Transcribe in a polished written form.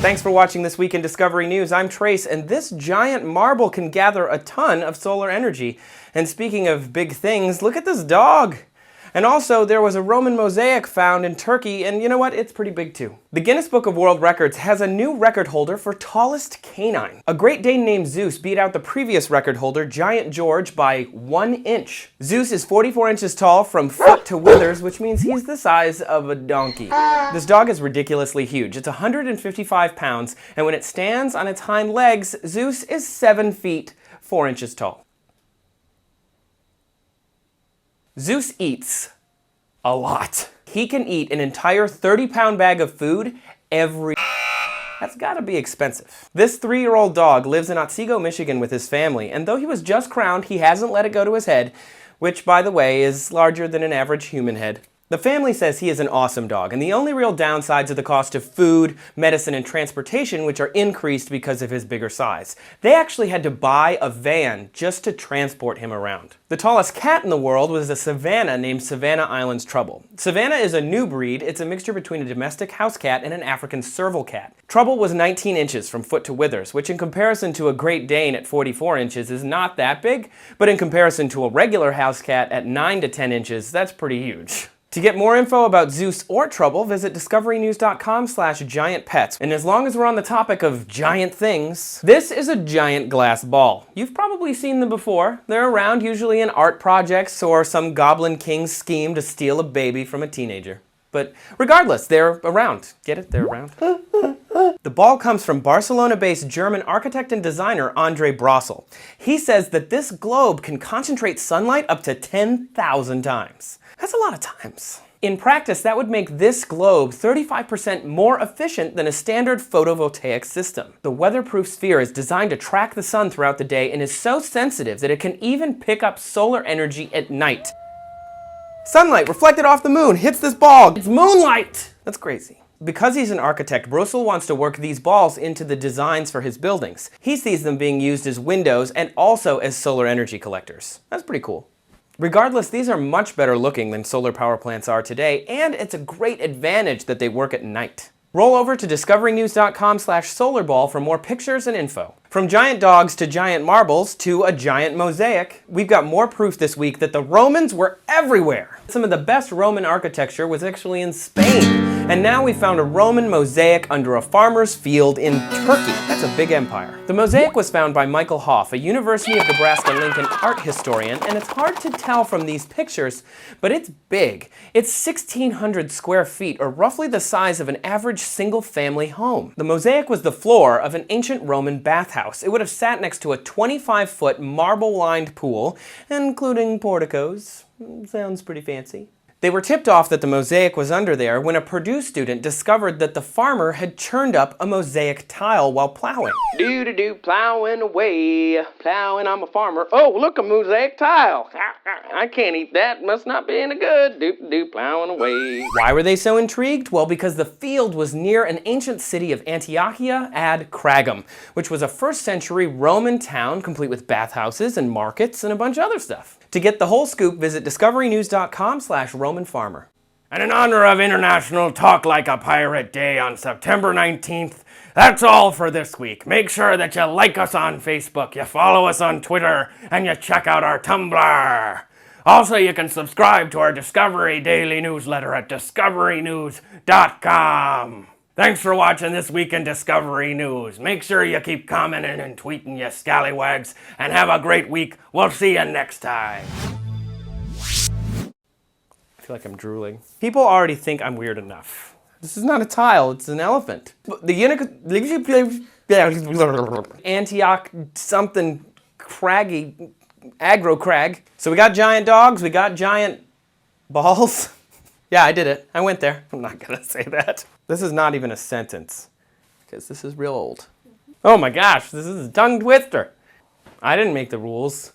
Thanks for watching This Week in Discovery News. I'm Trace, and this giant marble can gather a ton of solar energy. And speaking of big things, look at this dog! And also, there was a Roman mosaic found in Turkey, and you know what? It's pretty big too. The Guinness Book of World Records has a new record holder for tallest canine. A Great Dane named Zeus beat out the previous record holder, Giant George, by 1 inch. Zeus is 44 inches tall from foot to withers, which means he's the size of a donkey. This dog is ridiculously huge. It's 155 pounds, and when it stands on its hind legs, Zeus is 7 feet 4 inches tall. Zeus eats a lot. He can eat an entire 30-pound bag of food every... That's gotta be expensive. This 3-year-old dog lives in Otsego, Michigan with his family, and though he was just crowned, he hasn't let it go to his head, which, by the way, is larger than an average human head. The family says he is an awesome dog, and the only real downsides are the cost of food, medicine, and transportation, which are increased because of his bigger size. They actually had to buy a van just to transport him around. The tallest cat in the world was a Savannah named Savannah Islands Trouble. Savannah is a new breed. It's a mixture between a domestic house cat and an African serval cat. Trouble was 19 inches from foot to withers, which in comparison to a Great Dane at 44 inches is not that big, but in comparison to a regular house cat at 9 to 10 inches, that's pretty huge. To get more info about Zeus or Trouble, visit discoverynews.com/giantpets. And as long as we're on the topic of giant things, this is a giant glass ball. You've probably seen them before. They're around usually in art projects or some goblin king's scheme to steal a baby from a teenager. But regardless, they're around. Get it? They're around. The ball comes from Barcelona-based German architect and designer Andre Brossel. He says that this globe can concentrate sunlight up to 10,000 times. That's a lot of times. In practice, that would make this globe 35% more efficient than a standard photovoltaic system. The weatherproof sphere is designed to track the sun throughout the day and is so sensitive that it can even pick up solar energy at night. Sunlight reflected off the moon hits this ball. It's moonlight! That's crazy. Because he's an architect, Brossel wants to work these balls into the designs for his buildings. He sees them being used as windows and also as solar energy collectors. That's pretty cool. Regardless, these are much better looking than solar power plants are today, and it's a great advantage that they work at night. Roll over to discoverynews.com/solarball for more pictures and info. From giant dogs to giant marbles to a giant mosaic, we've got more proof this week that the Romans were everywhere. Some of the best Roman architecture was actually in Spain. And now we found a Roman mosaic under a farmer's field in Turkey. That's a big empire. The mosaic was found by Michael Hoff, a University of Nebraska-Lincoln art historian, and it's hard to tell from these pictures, but it's big. It's 1,600 square feet, or roughly the size of an average single-family home. The mosaic was the floor of an ancient Roman bathhouse. It would have sat next to a 25-foot marble-lined pool, including porticos. Sounds pretty fancy. They were tipped off that the mosaic was under there when a Purdue student discovered that the farmer had churned up a mosaic tile while plowing. Do-do-do, plowing away, plowing, I'm a farmer. Oh, look, a mosaic tile. I can't eat that, must not be any good. Do-do, plowing away. Why were they so intrigued? Well, because the field was near an ancient city of Antiochia ad Cragum, which was a 1st century Roman town complete with bathhouses and markets and a bunch of other stuff. To get the whole scoop, visit discoverynews.com/RomanFarmer. And in honor of International Talk Like a Pirate Day on September 19th, that's all for this week. Make sure that you like us on Facebook, you follow us on Twitter, and you check out our Tumblr. Also, you can subscribe to our Discovery Daily newsletter at discoverynews.com. Thanks for watching This Week in Discovery News. Make sure you keep commenting and tweeting, you scallywags, and have a great week. We'll see you next time. I feel like I'm drooling. People already think I'm weird enough. This is not a tile, it's an elephant. Antioch something craggy, aggro crag. So we got giant dogs, we got giant balls. Yeah, I did it. I went there. I'm not gonna say that. This is not even a sentence, because this is real old. Oh my gosh, this is a tongue twister. I didn't make the rules.